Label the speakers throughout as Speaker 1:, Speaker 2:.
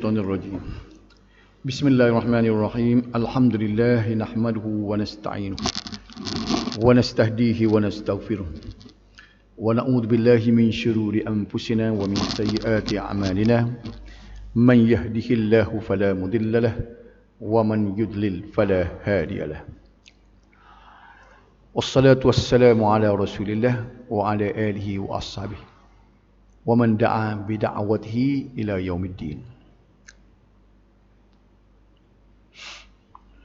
Speaker 1: الرجيم بسم الله الرحمن الرحيم الحمد لله نحمده ونستعينه ونستهديه ونستغفره ونعوذ بالله من شرور أنفسنا ومن سيئات أعمالنا من يهده الله فلا مضل له ومن يضلل فلا هادي له والصلاة والسلام على رسول الله وعلى آله وأصحابه ومن دعا بدعوته إلى يوم الدين.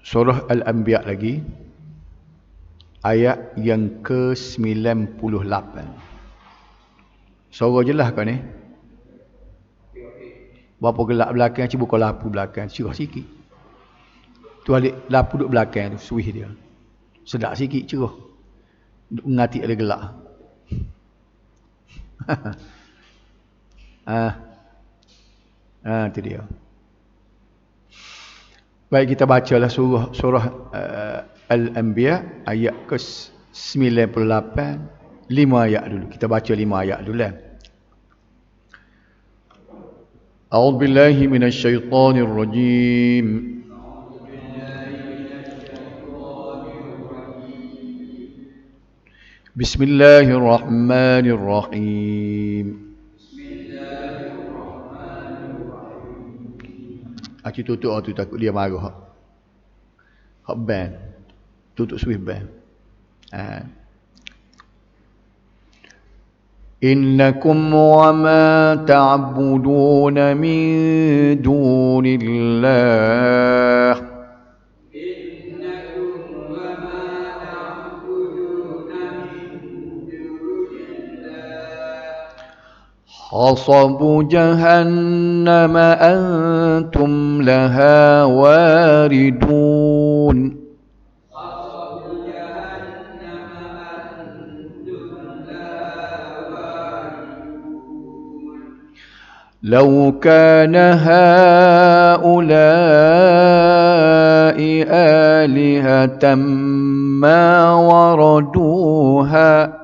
Speaker 1: Surah Al-Anbiya lagi, ayat yang ke-98. Surah jelas kan ni? Berapa gelap belakang, cuba kau lapu belakang, cerah sikit. Tu alik lapu duduk belakang tu, suih dia. Sedap sikit, cerah. Ngati ada gelap. Tu dia. Baik, kita bacalah surah Al-Anbiya ayat ke-98, 5 ayat dulu. Kita baca 5 ayat dulu lah. A'udzu billahi minasyaitonir rajim. Bismillahirrahmanirrahim. Aku tutup tu takut dia marah. Hak ban. Tutup switch ban. Innakum wa ma ta'buduna min dunillah. حصب جهنم أنتم لها واردون لو كان هؤلاء آلهة ما وردوها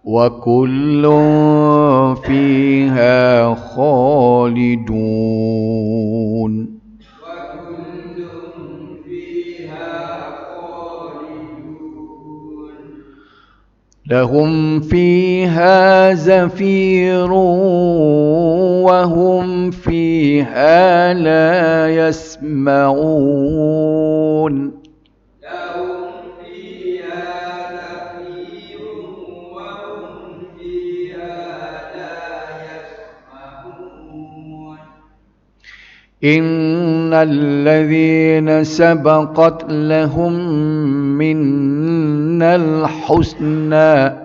Speaker 1: وكل فيها خالدون لهم فيها زفير وهم فيها لا يسمعون إن الذين سبقت لهم منا الحسنى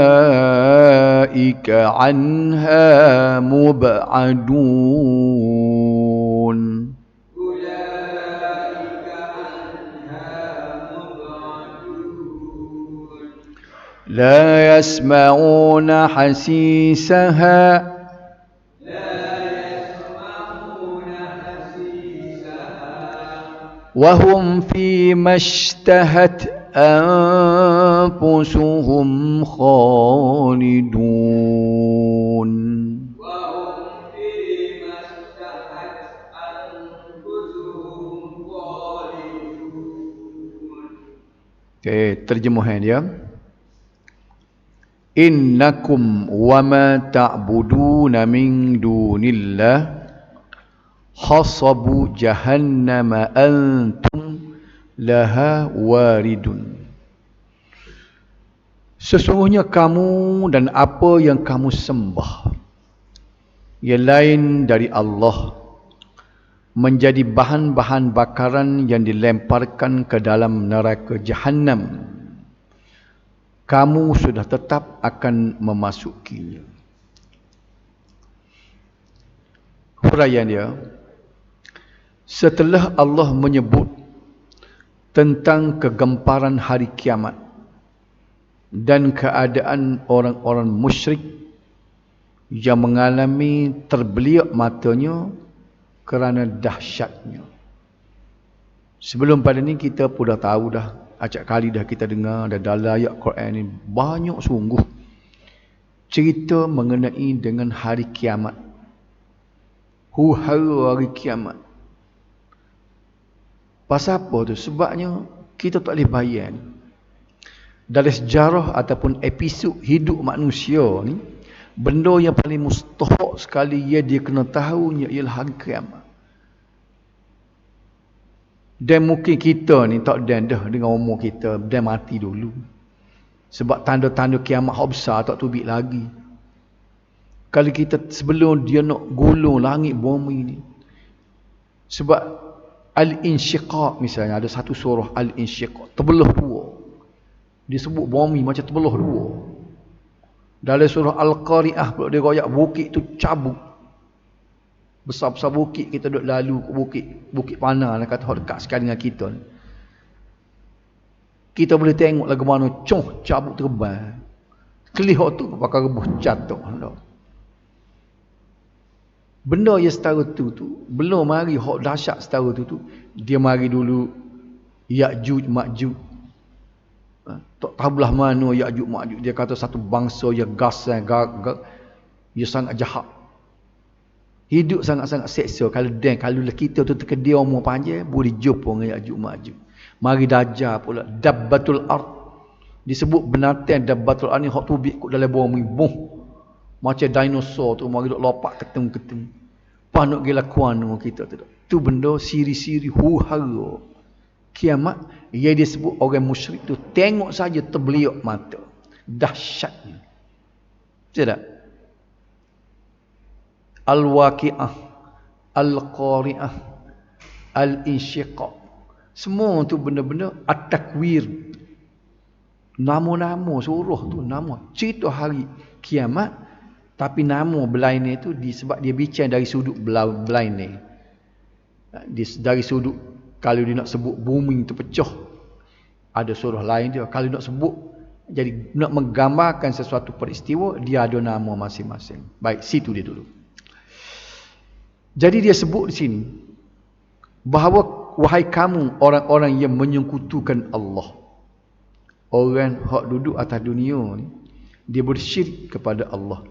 Speaker 1: أولئك عنها مبعدون لا يسمعون حسيسها وهم فيما اشتهت أنفسهم خالدون. Okay, terjemahan dia. Innakum wa ma ta'buduna min dunillah hasabu jahannama antum laha waridun. Sesungguhnya kamu dan apa yang kamu sembah yang lain dari Allah menjadi bahan-bahan bakaran yang dilemparkan ke dalam neraka Jahannam. Kamu sudah tetap akan memasukinya. Huraian dia, setelah Allah menyebut tentang kegemparan hari kiamat dan keadaan orang-orang musyrik yang mengalami terbeliak matanya kerana dahsyatnya. Sebelum pada ni kita pun dah tahu dah, acap kali dah kita dengar dah dalam ayat Quran ni banyak sungguh cerita mengenai dengan hari kiamat. Huru-hara hari kiamat. Pasal apa tu? Sebabnya kita tak boleh bayar. Dari sejarah ataupun episod hidup manusia ni, benda yang paling mustahak sekali dia kena tahu ialah hari kiamat. Dan mungkin kita ni tak dah dengan umur kita, dah mati dulu. Sebab tanda-tanda kiamat hak besar tak tubik lagi. Kalau kita sebelum dia nak gulung langit bumi ni. Sebab Al-Insyiqaq misalnya, ada satu surah Al-Insyiqaq, terbelah dua. Disebut bumi macam terbelah dua. Dalam surah Al-Qari'ah pula dia royak bukit tu cabut. Besar-besar bukit kita duduk lalu ke bukit panah lah kata dekat sekali dengan kita. Kita boleh tengok lagu mana cabut terbang. Kelihok tu pakai rebuh jatuh. Benda yang setara tu belum mari hak dahsyat setara tu dia mari dulu Ya'juj Ma'juj. Tak tahu belah mana Ya'juj Ma'juj. Dia kata satu bangsa yang gasai dia sangat jahat. Hidup sangat-sangat seksa. Kalau kita tu terkedia umur panjang, boleh jumpa dengan Ya'juj Ma'juj. Mari Dajjal pula, Dabbatul Ard. Disebut binatang Dabbatul Ard ni hak tubik kat dalam bumi. Macam dinosaur tu mari duk lopak keteng-keteng. Pas nak gila kuano kita tu. Tu benda siri-siri huru-hara kiamat yang disebut orang musyrik tu tengok saja terbeliak mata. Dahsyatnya. Tidak? Al-Waqi'ah, Al-Qari'ah, Al-Insyiqaq. Semua tu benda-benda At-Takwir. Nama-nama surah tu, nama cerita hari kiamat, tapi nama belain itu sebab dia bincang dari sudut belain ni. Dari sudut kalau dia nak sebut bumi tu pecah, ada surah lain dia. Kalau nak sebut jadi nak menggambarkan sesuatu peristiwa, dia ada nama masing-masing. Baik, situ dia dulu. Jadi dia sebut di sini bahawa wahai kamu orang-orang yang menyekutukan Allah. Orang hak duduk atas dunia ni dia bersyirik kepada Allah.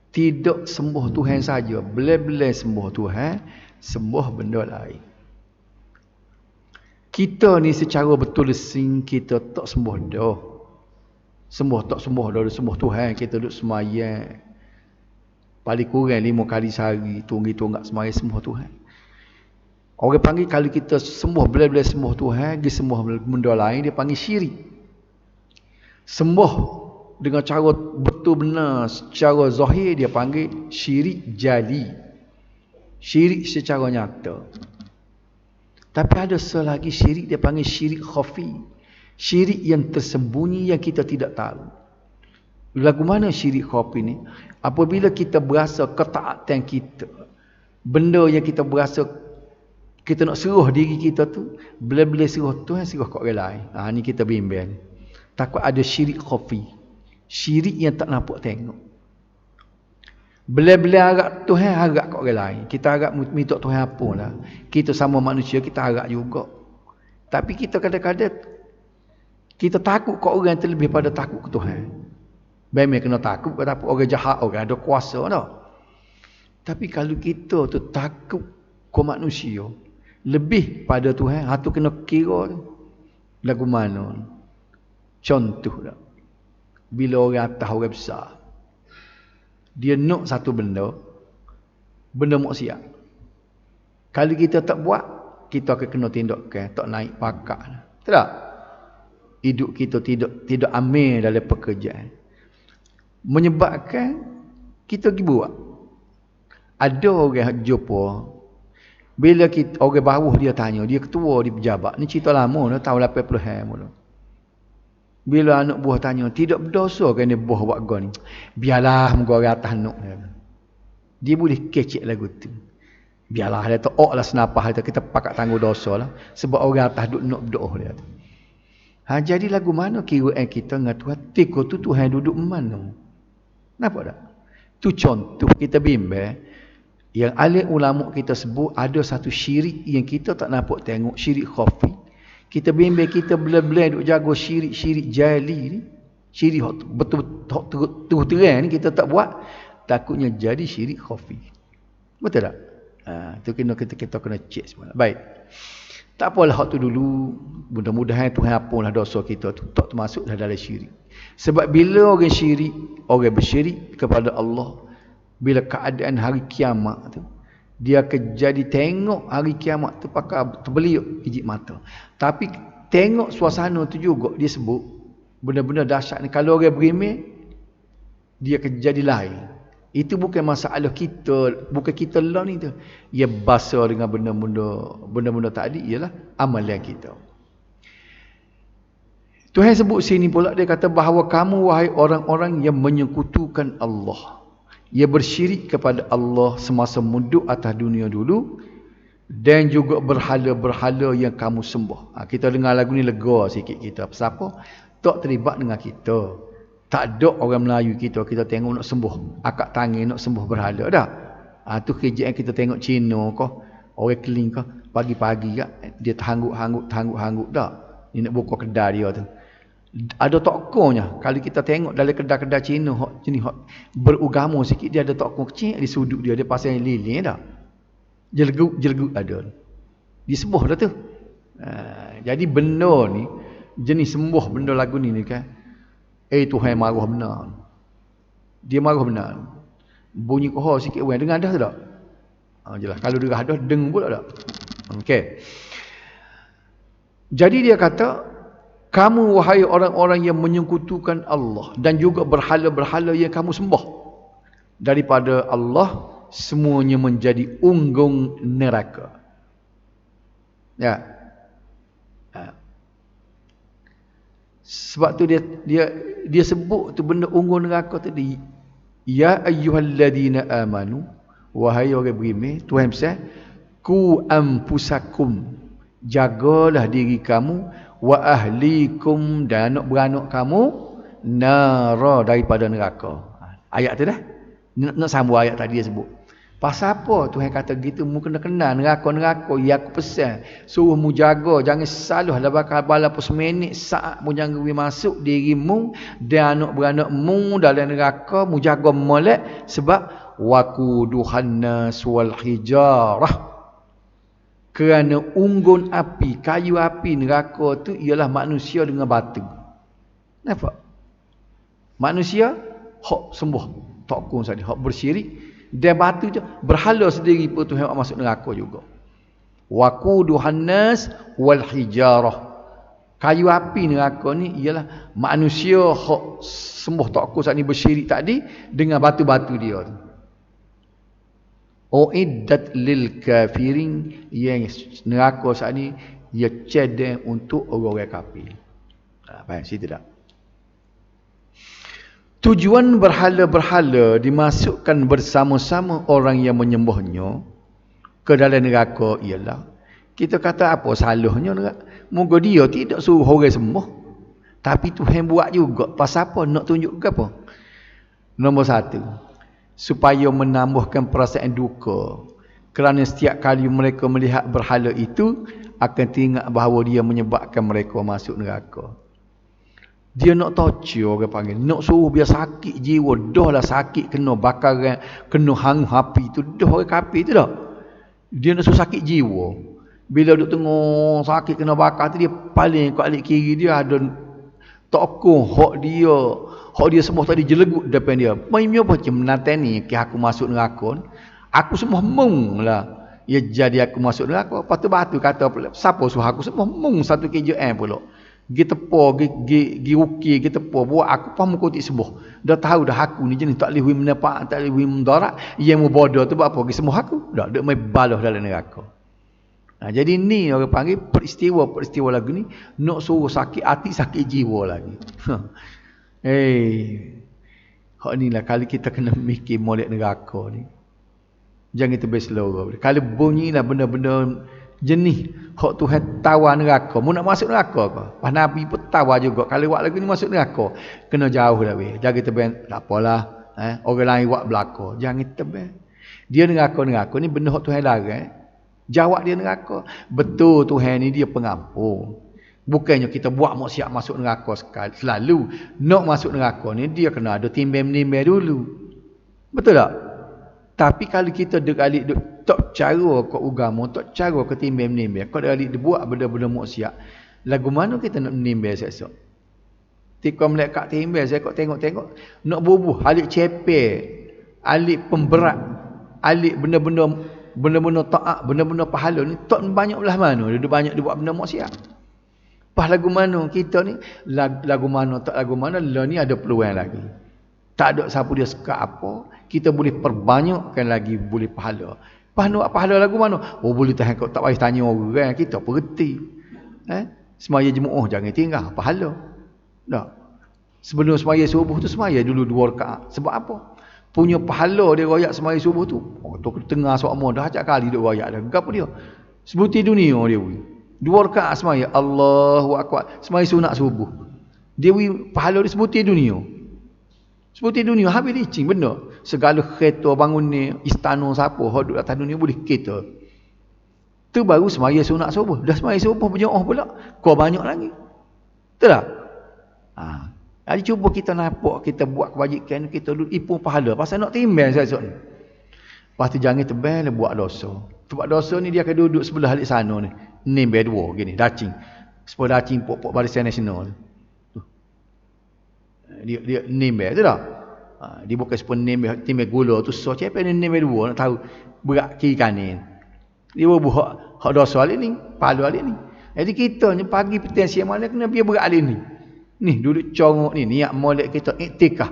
Speaker 1: Tidak sembah Tuhan saja, belai-belai sembah Tuhan, sembah benda lain. Kita ni secara betul sing kita tak sembah dah. Sembah Tuhan, kita duduk semayang. Paling kurang 5 kali sehari, tunggak semayang sembah Tuhan. Orang panggil kalau kita sembah belai-belai sembah Tuhan, dia sembah benda lain, dia panggil syirik. Sembah dengan cara betul benar secara zahir dia panggil syirik jali. Syirik secara nyata. Tapi ada selagi syirik dia panggil syirik khafi. Syirik yang tersembunyi yang kita tidak tahu. Lagu mana syirik khafi ni? Apabila kita berasa ketaatan kita, benda yang kita berasa kita nak seruh diri kita tu, bila-bila seruh Tuhan, seruh kat orang lain. Ni kita bimbang. Takut ada syirik khafi. Syirik yang tak nampak tengok. Bila-bila harap Tuhan, harap kat orang lain. Kita harap minta Tuhan apa lah. Kita sama manusia, kita harap juga. Tapi kita kadang-kadang kita takut kat orang terlebih pada takut ke Tuhan. Memang kena takut kat orang jahat, orang ada kuasa dah. Tapi kalau kita tu takut ke manusia lebih pada Tuhan, tu kena kira lagu mana. Contoh dah. Bila orang atas, orang besar, dia nak satu benda maksiat. Kalau kita tak buat, kita akan kena tindakan, tak naik pakak. Tak? Hidup kita tidak amin dalam pekerjaan. Menyebabkan kita pergi buat. Ada orang jumpa, bila kita orang bawah dia tanya, dia ketua di pejabat, ni cerita lama dah, tahun 80-an mula. Bila anak buah tanya, tidak berdosa kan dia buah buat gua ni? Biarlah muka orang atas nak. Dia boleh kecek lagu tu. Biarlah dia tak lah senapah dia, kita pakat tangguh dosa lah. Sebab orang atas duk nak berdoa dia tu. Jadi lagu mana kira kita dengan Tuhan? Tiko tu Tuhan duduk mana? Nampak tak? Tu contoh kita bimbang. Yang alim ulama kita sebut ada satu syirik yang kita tak nampak tengok, syirik khafi. Kita bimbang kita bela-bela duk jaga syirik jali ni. Syirik betul-betul terang ni kita tak buat, takutnya jadi syirik khafi. Betul tak? Tu kita kena cek semua. Baik. Tak apalah hak tu dulu, mudah-mudahan Tuhan ampunlah dosa kita tu, tak termasuk dalam syirik. Sebab bila orang syirik, orang bersyirik kepada Allah, bila keadaan hari kiamat tu, dia akan jadi tengok hari kiamat tu pakai terbeliuk gigit mata. Tapi tengok suasana tu juga dia sebut benda-benda dahsyat ni. Kalau orang berimeh, dia akan jadi lain. Itu bukan masalah kita, bukan kita lah ni tu. Ia basa dengan benda-benda tadi ialah amalan kita. Tuhan sebut sini pula, dia kata bahawa kamu wahai orang-orang yang menyekutukan Allah, ia bersyirik kepada Allah semasa muduk atas dunia dulu, dan juga berhala-berhala yang kamu sembah. Kita dengar lagu ni lega sikit kita. Siapa? Tak terlibat dengan kita. Tak ada orang Melayu kita tengok nak sembuh akak tangan, nak sembuh berhala dah. Tu kerjaan kita tengok Cina kah, orang keling kah, pagi-pagi kah dia terhangguk dah. Dia nak buka kedai dia tu. Ada tokohnya. Kalau kita tengok dalam kedai-kedai Cina hak jenis hak beragama sikit, dia ada tokoh kecil di sudut dia pasang lilin dah. Jelegu ada. Dia sembuh dah tu. Jadi benda ni jenis sembuh benda lagu ni kan. Tuhan marah benar. Dia marah benar. Bunyi kohor sikit orang dengar dah tak? Jelas. Kalau dengar dah, deng pula tak? Okey. Jadi dia kata, kamu wahai orang-orang yang menyekutukan Allah dan juga berhala-berhala yang kamu sembah daripada Allah, semuanya menjadi unggung neraka. Ya. Sebab tu dia sebut tu benda unggun neraka tadi. Ya ayyuhalladzina amanu, wahai orang beriman, Tuhan pesan, ku anfusakum, jagalah diri kamu, wa ahlikum, dan anak beranak kamu, nara, daripada neraka. Ayat tu dah. Nak sambung ayat tadi dia sebut. Pasal apa Tuhan kata gitu? Mu kena kenal neraka-neraka. Ya aku pesan, suruh mu jaga, jangan salah dah bakal bala pun seminit saat mu jangan masuk dirimu dan anak beranak mu dalam neraka. Mu jaga molek, sebab waquduhan nas wal hijarah, kerana unggun api, kayu api neraka tu ialah manusia dengan batu. Nampak? Manusia hak sembuh takun saja, hak bersyirik, dan batu je berhala sendiri pun Tuhan masuk neraka juga. Waquduhan nas wal hijarah, kayu api neraka ni ialah manusia hak sembuh takut saat ni bersyirik tadi dengan batu-batu dia tu. Uiddat lil kafirin, yang neraka saat ni ia cedeng untuk orang-orang kafir. Faham situ tak? Tujuan berhala-berhala dimasukkan bersama-sama orang yang menyembahnya ke dalam neraka ialah, kita kata apa salahnya neraka? Moga dia tidak suruh orang sembah, tapi Tuhan buat juga. Pasal apa? Nak tunjuk ke apa? Nombor satu, supaya menambahkan perasaan duka, kerana setiap kali mereka melihat berhala itu akan teringat bahawa dia menyebabkan mereka masuk neraka. Dia nak torture, orang panggil, nak suruh biar sakit jiwa. Dah lah sakit kena bakaran, kena hang api tu, dah orang kafir tu dah. Dia nak suruh sakit jiwa. Bila duk tengok sakit kena bakar tu, dia paling kat alik kiri dia ada tokoh hak dia semua tadi jelegut depan dia. Mai apa macam menatani ke aku masuk neraka. Aku semua mung lah. Ya jadi aku masuk neraka. Batu-batu kata siapa suruh aku semua mung satu kerjaan pula. Gi tepo, gi ruki, gi tepo buat aku pun kau tak sembuh. Dah tahu dah aku ni jenis tak boleh mendapat, tak boleh mendarat. Yang mu bodoh tu buat apa? Gi sembuh aku. Dak dak mai balah dalam neraka. Jadi ni orang panggil peristiwa lagu ni nak suruh sakit hati, sakit jiwa lagi. Hak ni lah kali kita kena mikir molek neraka ni. Jangan kita berselera. Kalau bunyi lah benda-benda Jenis hak Tuhan tawar neraka. Mu nak masuk neraka ke? Pas Nabi pun tawar juga. Kalau buat lagu ni masuk neraka, kena jauh dah weh. Jangan tebang, tak apalah. Orang lain buat belaka. Jangan tebang. Dia neraka ni benda hak Tuhan larang. Jawab dia neraka. Betul Tuhan ni dia pengampun. Bukannya kita buat maksiat masuk neraka sekali selalu. Nak masuk neraka ni dia kena ada timbang-menimbang dulu. Betul tak? Tapi kalau kita dek-alik tak cara ke agama, tak cara ke timbang-menimbang, kalau dek-alik dia buat benda-benda maksiat, lagu mana kita nak menimbang esok? Tika melekat timbang, saya kok tengok-tengok, nak bubuh, alik cepek, alik pemberat, alik benda-benda taat, benda-benda pahala ni, tak banyak belah mana, dia banyak dia buat benda maksiat. Pas lagu mana kita ni, lagu mana, tak lagu mana, lah ni ada peluang lagi. Tak ada siapa dia sekat apa, kita boleh perbanyakkan lagi boleh pahala. Pas nak pahala lagu mana? Oh boleh tahan kau tak payah tanya orang, kita perhati. Semaya jemaah jangan tinggal pahala. Tak. Sebelum semaya subuh tu semaya dulu 2 rakaat. Sebab apa? Punya pahala dia royak semaya subuh tu. Oh tu tengah sokmo dah ajak kali dia royak dah. Gapo dia? Sebuti dunia dia wi. 2 rakaat semaya Allahu akbar. Semaya sunat subuh. Dia wi pahala dia sebuti dunia. Seperti dunia habis licin benda. Segala kereta bangun ni, istana siapa hak duduk atas dunia boleh kereta. Tu baru semaya sunat subuh. Dah semaya subuh berjemaah pula. Kau banyak lagi. Betul tak? Jadi cuba kita nampak, kita buat kebajikan, kita duduk ipung pahala. Pasal nak timbang esok ni. Lepas tu jangan tebal buat dosa. Sebab dosa ni dia akan duduk sebelah alik sana ni. Nimbang dua gini, dacing. Sepuluh dacing pokok Barisan Nasional. Dia nimbang tu tak? Dia bukan sepuluh nimbang gula tu so cepat ni nimbang dua nak tahu berat kiri kanan. Dia buat hak dosa alik ni, pahala alik ni. Jadi kita ni pagi petang siang malam kena biar berat alik ni. Ni duduk congok ni niat molek kita iktikaf.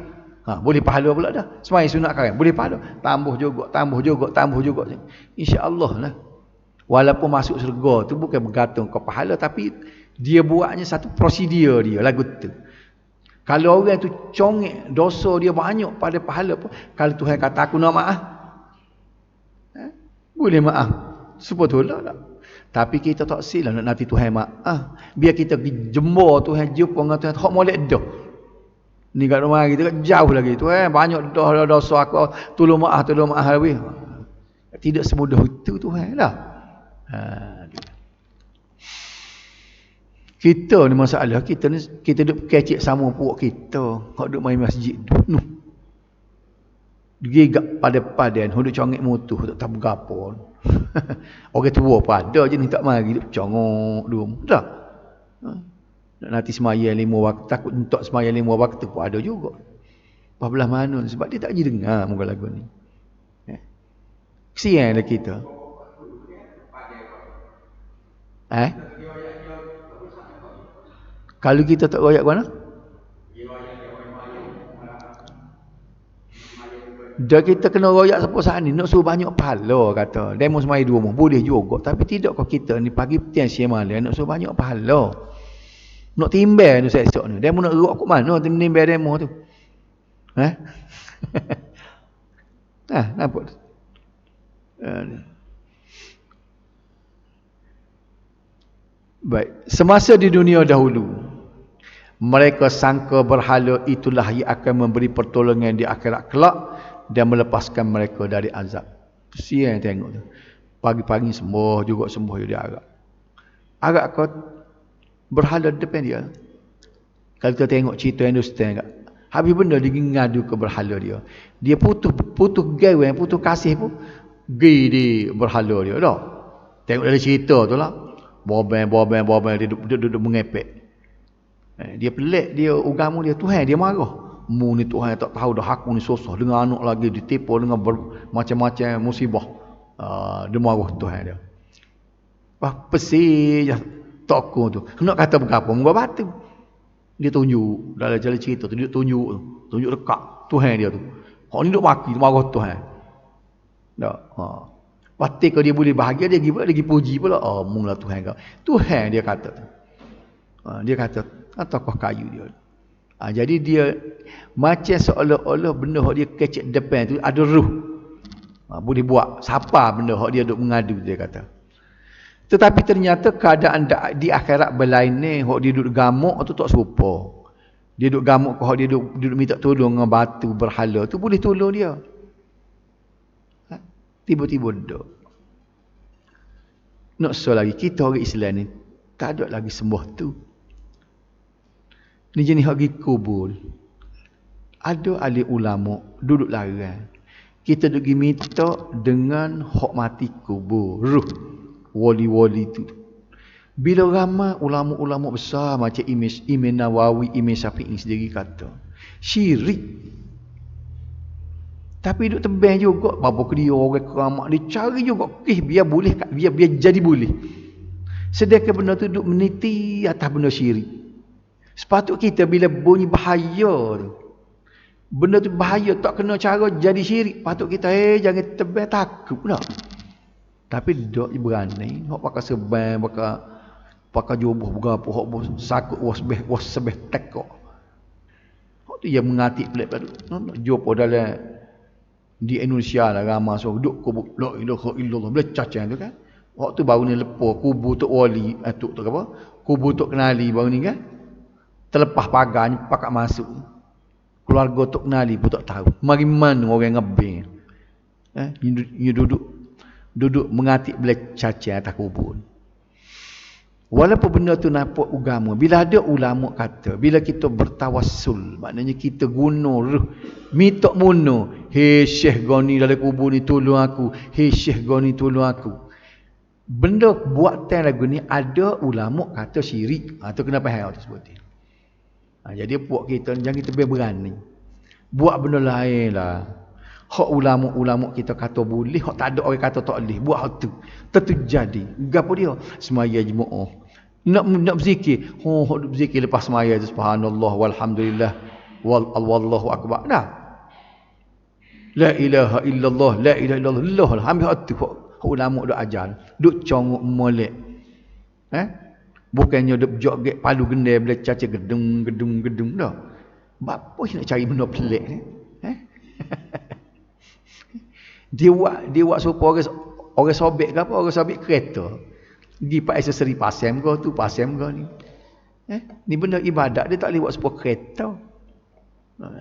Speaker 1: Boleh pahala pula dah. Semai sunat kan boleh pahala. Tambah juga. Insya-Allah lah. Walaupun masuk syurga tu bukan bergantung ke pahala tapi dia buatnya satu prosedur dia lagu tu. Kalau orang tu congek dosa dia banyak pada pahala pun, kalau Tuhan kata aku nak maaf, boleh maaf. Sepatutnya tak. Tapi kita tak silap nak nanti Tuhan maaf. Biar kita pergi jemur Tuhan, jumpa dengan Tuhan, hak molek dah. Ni kat rumah kita jauh lagi. Tuhan banyak dah dosa aku, tolong maaf habis. Tidak semudah itu Tuhan lah. Kita ni masalah kita duk kecek sama puak kita. Hak duk main masjid tu. Gigak pada padan, duk congek mutuh tak tahu gapo. Orang tua pun ada je ni tak mari duk congok dum. Dah. Nanti semaya 5 waktu takut entok semaya 5 waktu pun ada juga. Apa belah mana sebab dia tak je dengar muka lagu ni. Kesianlah kita. Kalau kita tak royak mana? Dah kita kena royak siapa saat ni nak suruh banyak pahala kata. Demo semai 2 mah boleh juga tapi tidak kau kita ni pagi petang siang malam nak suruh banyak pahala. Nak timbang tu esok ni. Demo nak royak kat mana timbang demo tu? Nampak. Baik, semasa di dunia dahulu mereka sangka berhala itulah yang akan memberi pertolongan di akhirat kelak dan melepaskan mereka dari azab. Siang tengok tu. Pagi-pagi sembuh dia agak kau berhala depan dia. Kalau kita tengok cerita Hindustan kat. Habis benda dia ngadu ke berhala dia. Dia putus gawe, putus kasih pun pergi di berhala dia dah. Tengok dari cerita tu lah. Bobeng dia duduk mengepek. Dia pelik, dia agama dia Tuhan, dia marah. Mu ni Tuhan tak tahu dah aku ni susah dengan anak lagi ditipu dengan macam-macam musibah. Dia marah Tuhan dia. Pesih je toko tu. Nak kata berapa muka batu. Dia tunjuk dalam jalan cerita tu, dia tunjuk dekat Tuhan dia tu. Hak ni duk maki, marah Tuhan. Tak. Pasti kalau dia boleh bahagia dia pergi puji pula. Mula Tuhan kau. Tuhan dia kata tu. Dia kata tokoh kayu dia. Jadi dia macam seolah-olah benda hak dia kecek depan tu ada ruh. Boleh buat siapa benda hak dia duk mengadu dia kata. Tetapi ternyata keadaan di akhirat berlain ni. Hok dia duduk gamuk tu tak serupa. Dia duduk gamuk, hok dia duduk minta tolong dengan batu berhala tu boleh tolong dia. Tiba-tiba duduk. Nak so lagi, kita orang Islam ni tak ada lagi sembah tu. Ni jenis hak pergi kubur. Ada ahli ulama duduk larang. Kita duduk minta dengan hak mati kubur, ruh wali-wali tu. Bila ramai ulama-ulama besar macam Imam Nawawi, Imam Syafi'i sendiri kata, syirik. Tapi duduk tebang juga, apa ke dia orang keramat dia cari juga biar boleh, biar jadi boleh. Sedangkan benda tu duduk meniti atas benda syirik. Sepatut kita bila bunyi bahaya tu, benda tu bahaya tak kena cara jadi syirik, patut kita jangan tebang takut dah. Tapi dok berani hok pakai sebang, pakai jubuh berapa hok sakut was sebeh tekok. Hok tu yang mengati pelik padu. Jumpa dalam di Indonesia lah ramai so duk kubur la ilaha illallah blecacang tu kan. Hok tu baru ni lepas kubur tok wali tu apa? Kubur tok kenali baru ni kan. Terlepas pagar ni pakat masuk. Keluarga tok kenali pun tak tahu. Mari mana orang ngebing. You duduk mengatik blecacang atas kubur. Walaupun benda tu nampak agama, bila ada ulama kata, bila kita bertawassul, maknanya kita guna ruh, minta mono, hei Syekh Gani dalam kubur ni tolong aku, hei Syekh Gani tolong aku. Benda buatan lagu ni ada ulama kata syirik. Tu kenapa hal tu sebutin. Jadi puak kita jangan kita berani. Buat benda lain lah. Hak ulama-ulama kita kata boleh, hak tak ada orang kata tak boleh. Buat hak tu. Tentu jadi. Gapo dia? Semaya jemaah. Nak berzikir. Hak berzikir lepas semaya tu subhanallah walhamdulillah wallahu akbar. Dah. La ilaha illallah, la ilaha illallah. Ambil hak tu. Hak ulama duk ajar. Duk congok molek. Bukannya duk joget palu gendai boleh caca gedung dah. Apa nak cari benda pelik ni? Dia buat supaya orang sobek ke apa? Orang sobek kereta. Pergi pak aksesori pasam ke tu, pasam ke ni. Ni benda ibadat dia tak boleh buat supaya kereta.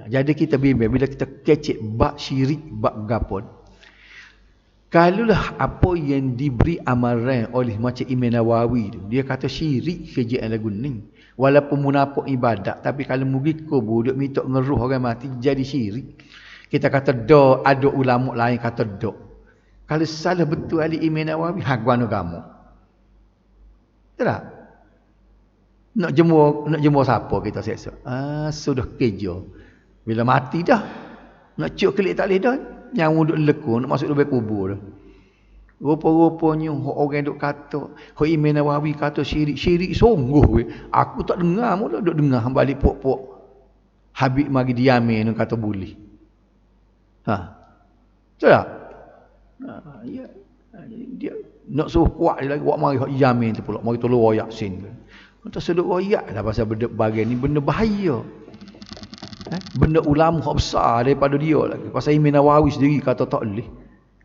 Speaker 1: Jadi kita bimbang bila kita kecek bab syirik, bab gapon. Kalaulah apa yang diberi amaran oleh macam Imam Nawawi tu, dia kata syirik kerjaan lagu ni. Walaupun munafik ibadat, tapi kalau mugi kubur duk minta ngeruh orang mati jadi syirik. Kita kata do, ada ulama lain kata do. Kalau salah betul ahli Imam Nawawi, hak guano kamu. Tak? Nak jemur siapa kita seksa? Sudah kerja. Bila mati dah. Nak cuk kelik tak boleh dah. Yang duduk lekuk, nak masuk dalam kubur dah. Rupa-rupanya orang duk kata, Imam Nawawi kata syirik sungguh weh. Aku tak dengar mula duk dengar balik pok-pok. Habib mari diamin kata boleh. Betul tak? Ya. Dia nak suruh kuat dia lagi buat mari hak yamin tu pula, mari tolong royak sin. Kita sedut royak dah pasal benda bagian ni benda bahaya. Benda ulama hak besar daripada dia lagi. Pasal Imam Nawawi sendiri kata tak boleh.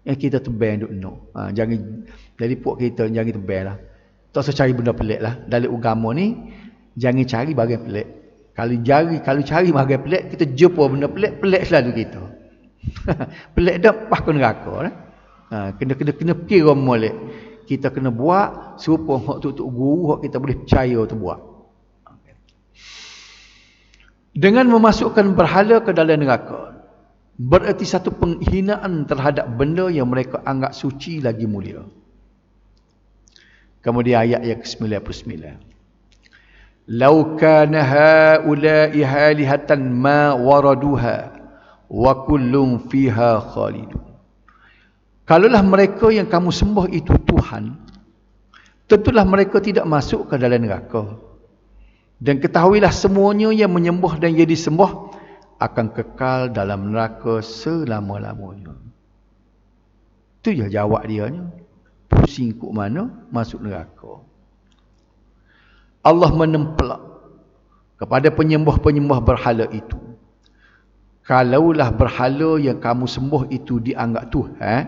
Speaker 1: Kita tebang duk no. Jangan jadi puak kita jangan tebang lah. Tak usah cari benda pelik lah. Dalam agama ni jangan cari bagian pelik. Kalau cari bagian pelik, kita jumpa benda pelik selalu kita. Pelik dah pas ke neraka lah. Kena kira molek. Kita kena buat supaya hak tu guru hak kita boleh percaya tu buat. Dengan memasukkan berhala ke dalam neraka, bererti satu penghinaan terhadap benda yang mereka anggap suci lagi mulia. Kemudian ayat yang ke-99. Lau kana haula'i halihatan ma waraduha wa kullun fiha khalidun. Kalaulah mereka yang kamu sembah itu Tuhan, tentulah mereka tidak masuk ke dalam neraka. Dan ketahuilah semuanya yang menyembah dan yang disembah akan kekal dalam neraka selama-lamanya. Itu je jawab dia ni. Pusing kok mana masuk neraka. Allah menempelak kepada penyembah-penyembah berhala itu. Kalaulah berhala yang kamu sembah itu dianggap Tuhan,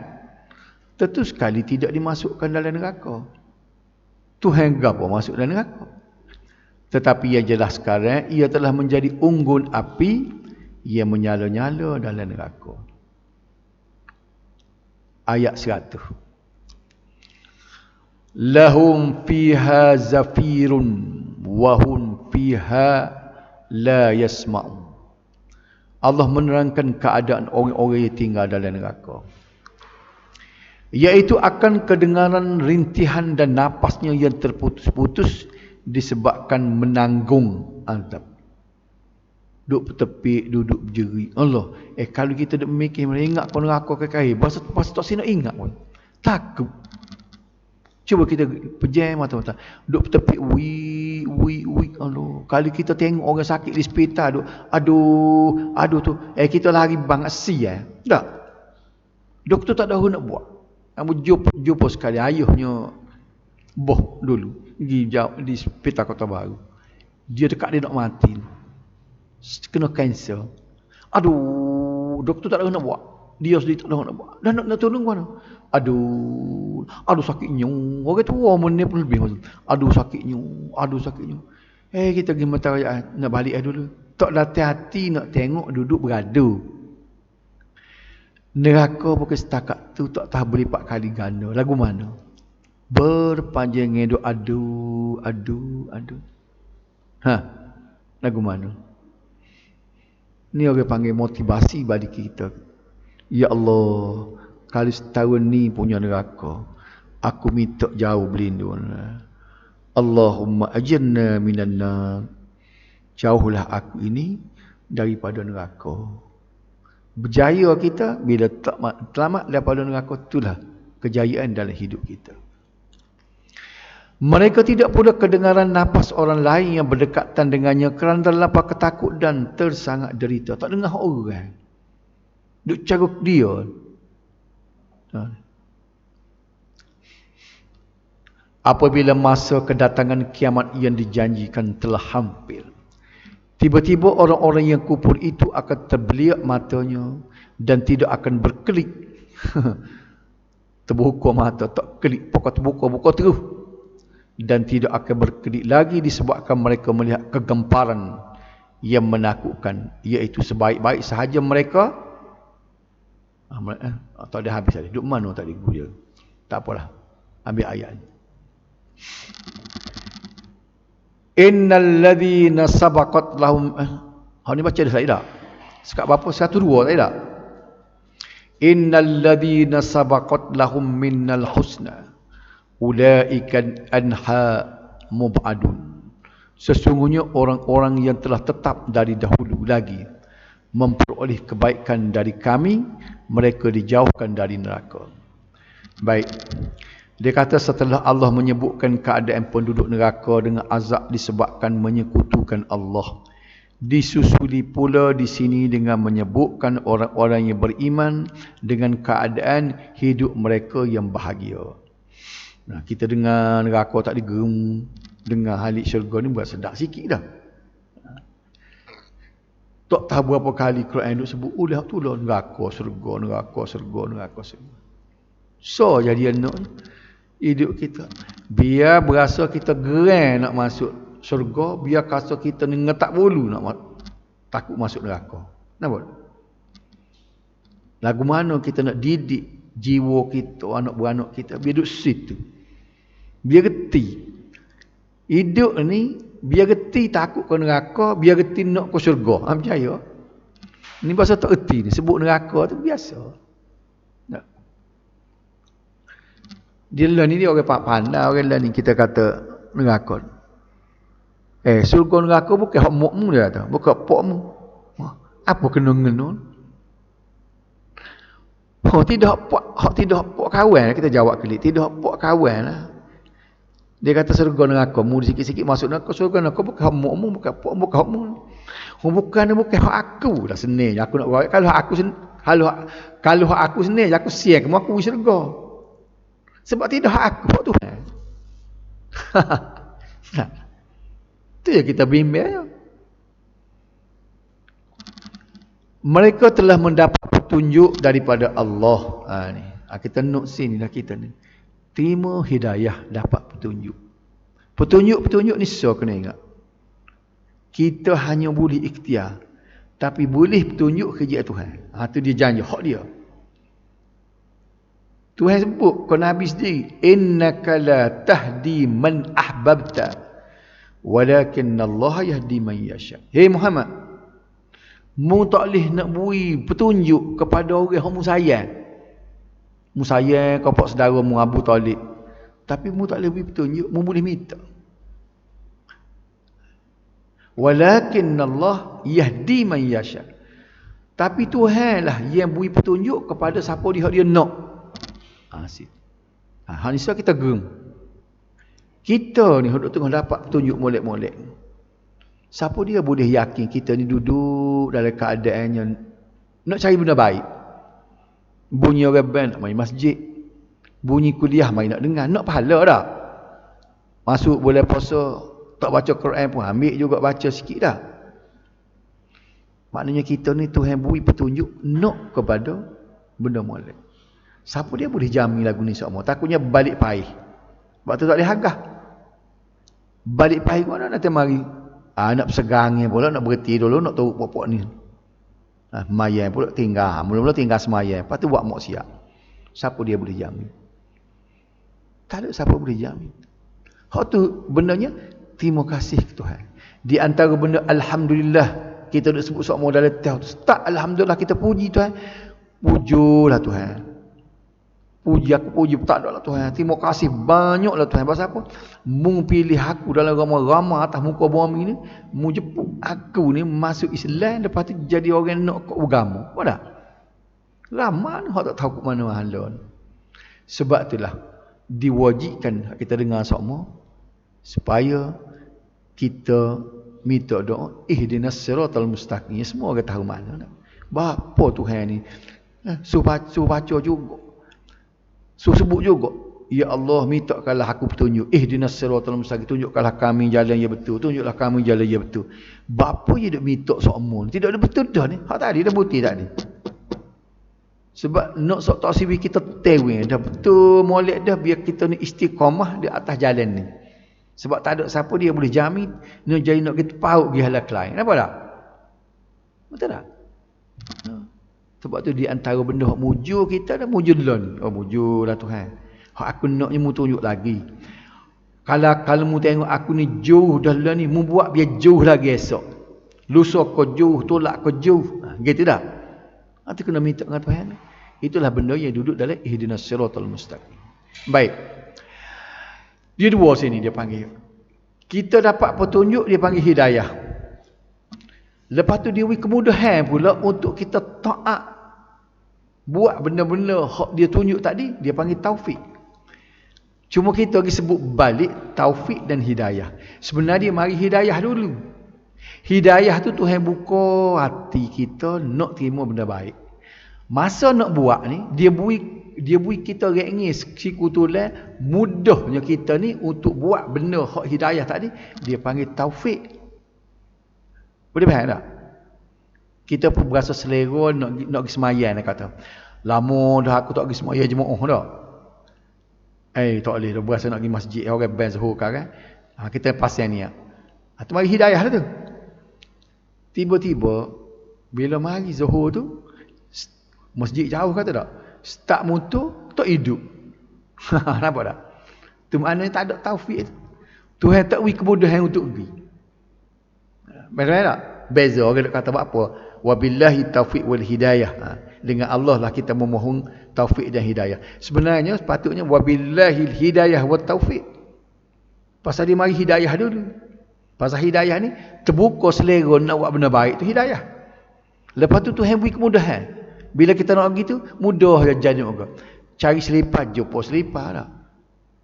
Speaker 1: tentu sekali tidak dimasukkan dalam neraka. Tuhan gapo masuk dalam neraka. Tetapi yang jelas sekarang, ia telah menjadi unggun api yang menyala-nyala dalam neraka. Ayat 100. Lahum fiha zafirun wa hum fiha la yasma'un. Allah menerangkan keadaan orang-orang yang tinggal dalam neraka, iaitu akan kedengaran rintihan dan napasnya yang terputus-putus disebabkan menanggung azab. Duduk bertepik, duduk berjeri. Allah, kalau kita duk mikir, ingat kau neraka kekal, pasal tak sini nak ingat pun. Takut. Cuba kita pejam mata-mata. Duduk bertepik, Allah. Kalau kita tengok orang sakit di hospital, aduh tu, kita lari banget tak. Doktor tak tahu nak buat. Kamu jumpa sekali ayahnya boh dulu di hospital Kota Baru. Dia dekat dia nak mati. Kena kanser. Aduh, doktor tak tahu nak buat. Dia sendiri tak tahu nak buat. Dan nak tolong mana? Aduh sakitnya. Orang tua umurnya pun lebih. Aduh sakitnya. Kita pergi mata raya nak balik dulu. Tak latih hati nak tengok duduk beradu. Neraka bukan setakat tu, tak tahu berlipat kali ganda. Lagu mana? Berpanjang hidup aduh. Lagu mana? Ni orang panggil motivasi bagi kita. Ya Allah, kalau setahun ni punya neraka, aku minta jauh berlindung. Allahumma ajirna minan nar. Jauhlah aku ini daripada neraka. Berjaya kita bila selamat daripada neraka, itulah kejayaan dalam hidup kita. Mereka tidak pula kedengaran nafas orang lain yang berdekatan dengannya kerana terlampau ketakut dan tersangat derita. Tak dengar orang. Duk caruk dia. Apabila masa kedatangan kiamat yang dijanjikan telah hampir, tiba-tiba orang-orang yang kufur itu akan terbeliak matanya dan tidak akan berkelip. Terbuka mata, tak kelip. Pokok terbuka terus. Dan tidak akan berkedip lagi disebabkan mereka melihat kegemparan yang menakutkan, iaitu sebaik-baik sahaja mereka. Tak ada habis tadi. Duk mana tadi guru dia? Tak apalah. Ambil ayat. Innal ladzina sabaqat lahum. Ni baca dah tak? Sekat berapa? 1-2 tak? Innal ladzina sabaqat lahum minnal husna ulaikan anha mubadun. Sesungguhnya orang-orang yang telah tetap dari dahulu lagi memperoleh kebaikan dari kami, mereka dijauhkan dari neraka. Baik. Dia kata setelah Allah menyebutkan keadaan penduduk neraka dengan azab disebabkan menyekutukan Allah, disusuli pula di sini dengan menyebutkan orang-orang yang beriman dengan keadaan hidup mereka yang bahagia. Nah, kita dengar neraka tak digerung, dengar halik syurga ni buat sedap sikit dah. Tak tahu berapa kali Quran duk sebut ulah tu lah neraka syurga. So jadi anak hidup kita, biar berasa kita geran nak masuk syurga, biar rasa kita ni ngetak bulu nak takut masuk neraka. Nampak? Lagu mana kita nak didik jiwa kita, anak beranak kita, biar duduk situ, biar reti hidup ni, biar reti takut ke neraka, biar reti nak ke syurga. Percaya ni pasal tak reti ni, sebut neraka tu biasa. Tak. Dia lah ni dia orang pandai, orang lah ni kita kata neraka. Syurga neraka bukan hak mukmu dia kata, bukan pokmu. Apa kena ngenun? Tidak puak kawan, kita jawab kelik, tidak puak kawan lah. Dia kata syurga neraka, mu sikit-sikit masuk neraka, syurga neraka bukan hak mu, bukan puak, bukan hak mu. Bukan hak aku dah senil. Aku nak buat kalau hak aku senil, aku siap kamu aku syurga. Sebab tidak hak aku, hak Tuhan. Itu yang kita bimbang. Mereka telah mendapat petunjuk daripada Allah. Kita note sini dah kita ni. Terima hidayah, dapat petunjuk. Petunjuk-petunjuk ni kena ingat. Kita hanya boleh ikhtiar, tapi boleh petunjuk kerja Tuhan. Tu dia janji, hak dia. Tuhan sebut ke Nabi sendiri, innaka la tahdi man ahbabta walakinnallaha yahdi man yasha. Hei Muhammad, mu tak boleh nak beri petunjuk kepada orang yang mu sayang. Mu sayang kepada saudara mu Abu Talib, tapi mu tak boleh beri petunjuk, mu boleh minta. Walakinnallah yahdi man yasha. Tapi Tuhanlah yang beri petunjuk kepada siapa dia nak. Hal ni sebab kita geram. Kita ni hendak tengah dapat petunjuk molek-molek. Siapa dia boleh yakin kita ni duduk dalam keadaannya nak cari benda baik? Bunyi orang band nak main masjid, bunyi kuliah main nak dengar, nak pahala dah. Masuk bulan puasa tak baca Quran pun ambil juga baca sikit dah. Maknanya kita ni Tuhan beri petunjuk nak kepada benda molek. Siapa dia boleh jamin lagu ni semua? Takutnya balik pahih. Sebab tu tak boleh hagah. Balik pahih mana nanti mari. Nak persegangnya pula, nak berhenti dulu, nak tahu pokok ni. Semayang pula tinggal. Mula-mula tinggal semayang. Lepas tu buat maksiat. Siapa dia boleh jamin? Tak ada siapa boleh jamin. Hak tu bendanya, terima kasih ke Tuhan. Di antara benda Alhamdulillah, kita nak sebut semua dalam teh. Tak, Alhamdulillah kita puji Tuhan. Pujulah Tuhan. Puji aku puji tak ada lah Tuhan. Terima kasih banyaklah Tuhan. Pasal apa? Mu pilih aku dalam ramai-ramai atas muka bumi ni, mu jemput aku ni masuk Islam, lepas tu jadi orang nak kau agama. Apa dah? Ramai ni hak tak tahu ke mana mahala. Sebab itulah diwajibkan kita dengar semua supaya kita minta doa ihdinas siratal mustaqim. Semua orang tahu mana dah. Bapa Tuhan ni suruh baca juga. Sebut juga, ya Allah, mintakanlah aku petunjuk. Ihdinas siratal mustaqim, tunjukkanlah kami jalan yang betul. Tunjuklah kami jalan yang betul. Bapa je duk minta sokmo. Tidak ada betul dah ni. Hak tadi dah bukti tadi. Sebab nak sok taksibi kita tewing dah betul molek dah, biar kita ni istiqamah di atas jalan ni. Sebab tak ada siapa dia boleh jamin nak jadi nak kita paut pergi halal lain. Kenapa tak? Betul tak? Sebab tu di antara benda hak mujur kita dah mujur dulu ni. Oh, mujurlah Tuhan. Hak aku naknya mu tunjuk lagi. Kalau mu tengok aku ni jauh dah dulu ni, mu buat biar jauh lagi esok. Lusa kau jauh, tolak kau jauh. Gitu dah. Nanti kena minta dengan Tuhan. Itulah benda yang duduk dalam ihdinas siratal mustaqim. Baik. Dia dua sini dia panggil. Kita dapat petunjuk, dia panggil hidayah. Lepas tu dia beri kemudahan pula untuk kita taat. Buat benda-benda hak dia tunjuk tadi, dia panggil taufik. Cuma kita lagi sebut balik taufik dan hidayah. Sebenarnya mari hidayah dulu. Hidayah tu Tuhan buka hati kita nak terima benda baik. Masa nak buat ni, dia beri kita rengis sikutulan mudahnya kita ni untuk buat benda hak hidayah tadi, dia panggil taufik. Boleh faham tak? Kita pun berasa selera nak pergi semayang, dia kata. Lama dah aku tak pergi semayang jemaah dah. Tak boleh dah, berasa nak pergi masjid orang band Zuhur kan. Kita pasal ni. Tu mari hidayah dah tu. Tiba-tiba bila mari Zuhur tu, masjid jauh kata tak? Start motor tak hidup. Nampak tak? Tu maknanya tak ada taufik tu. Tuhan tak beri kemudahan untuk pergi. Betul tak? Beza orang nak kata apa? Wabillahi taufiq wal hidayah. Dengan Allah lah kita memohon taufik dan hidayah. Sebenarnya sepatutnya wabillahi hidayah wat taufiq. Pasal dia mari hidayah dulu. Pasal hidayah ni terbuka selera nak buat benda baik tu hidayah. Lepas tu Tuhan beri kemudahan. Bila kita nak pergi tu mudah je jadi orang. Cari selipar jumpa selipar dah.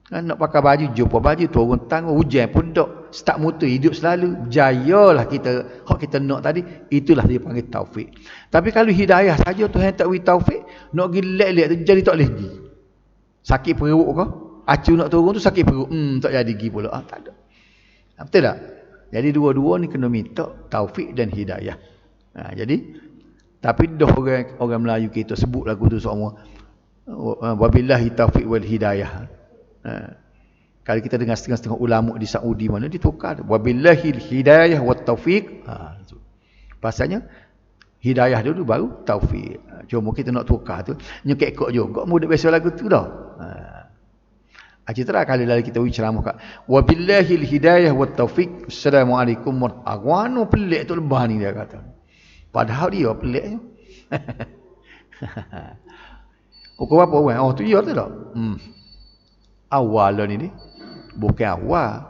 Speaker 1: Nak pakai baju jumpa baju, turun tangga, hujan pun tak. Start motor hidup selalu. Jayalah kita hak kita nak tadi, itulah dia panggil taufik. Tapi kalau hidayah saja Tuhan tak beri taufik, nak pergi lek-lek tu jadi tak boleh pergi. Sakit perut ke? Acu nak turun tu sakit perut. Tak jadi pergi pula. Tak ada. Betul tak? Jadi dua-dua ni kena minta taufik dan hidayah. Jadi tapi dah orang Melayu kita sebut lagu tu semua. Wabillahi taufiq wal hidayah. Kalau kita dengar setengah-setengah ulama di Saudi mana ditukar wabillahil hidayah wat taufiq. Pasalnya hidayah dulu baru taufik. Cuma kita nak tukar tu nyekek juga mudah biasa lagu tu dah. Citra kali lalu kita ceramah kat wabillahil hidayah wat taufiq. Assalamualaikum warahmatullahi wabarakatuh. Pelik tu lebah ni dia kata. Padahal dia peliknya. Pukul apa orang? Oh tu ya tu tak? Awal lah ni. Bukan awal.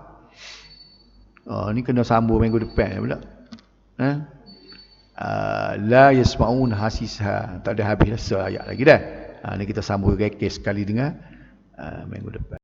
Speaker 1: Ni kena sambung minggu depan pula. La yasma'un hasisha. Tak ada habis rasa ayat lagi dah. Ni kita sambung kes sekali dengan minggu depan.